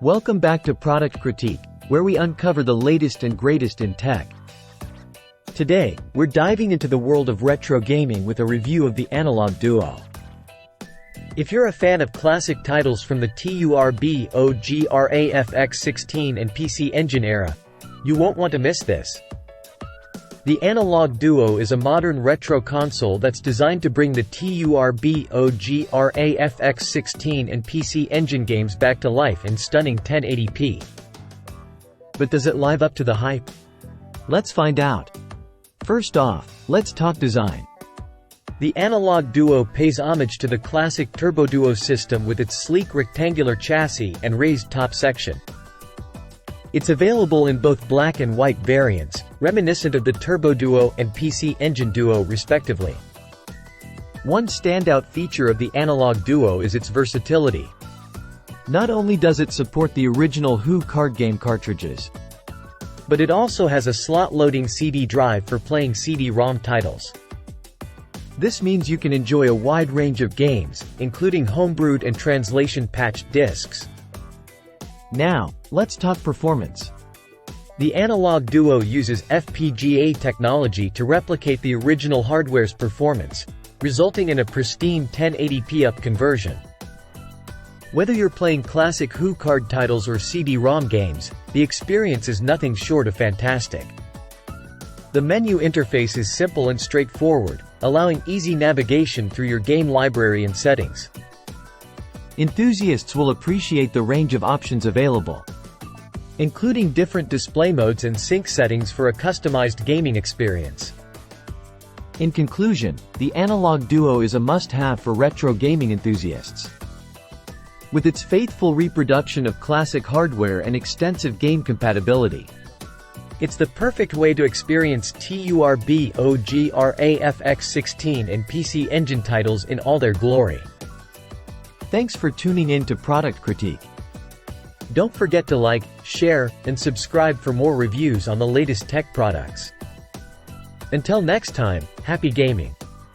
Welcome back to Product Critique, where we uncover the latest and greatest in tech. Today, we're diving into the world of retro gaming with a review of the Analogue Duo. If you're a fan of classic titles from the TURBOGRAFX 16 and PC Engine era, you won't want to miss this. The Analogue Duo is a modern retro console that's designed to bring the TURBOGRAFX 16 and PC Engine games back to life in stunning 1080p. But does it live up to the hype? Let's find out. First off, let's talk design. The Analogue Duo pays homage to the classic Turbo Duo system with its sleek rectangular chassis and raised top section. It's available in both black and white variants, reminiscent of the Turbo Duo and PC Engine Duo respectively. One standout feature of the Analogue Duo is its versatility. Not only does it support the original Who card game cartridges, but it also has a slot-loading CD drive for playing CD-ROM titles. This means you can enjoy a wide range of games, including homebrewed and translation-patched discs. Now, let's talk performance. The Analogue Duo uses FPGA technology to replicate the original hardware's performance, resulting in a pristine 1080p up conversion. Whether you're playing classic Who card titles or CD-ROM games, the experience is nothing short of fantastic. The menu interface is simple and straightforward, allowing easy navigation through your game library and settings. Enthusiasts will appreciate the range of options available, including different display modes and sync settings for a customized gaming experience. In conclusion, the Analogue Duo is a must-have for retro gaming enthusiasts. With its faithful reproduction of classic hardware and extensive game compatibility, it's the perfect way to experience TURBOGRAFX 16 and PC Engine titles in all their glory. Thanks for tuning in to Product Critique. Don't forget to like, share, and subscribe for more reviews on the latest tech products. Until next time, happy gaming!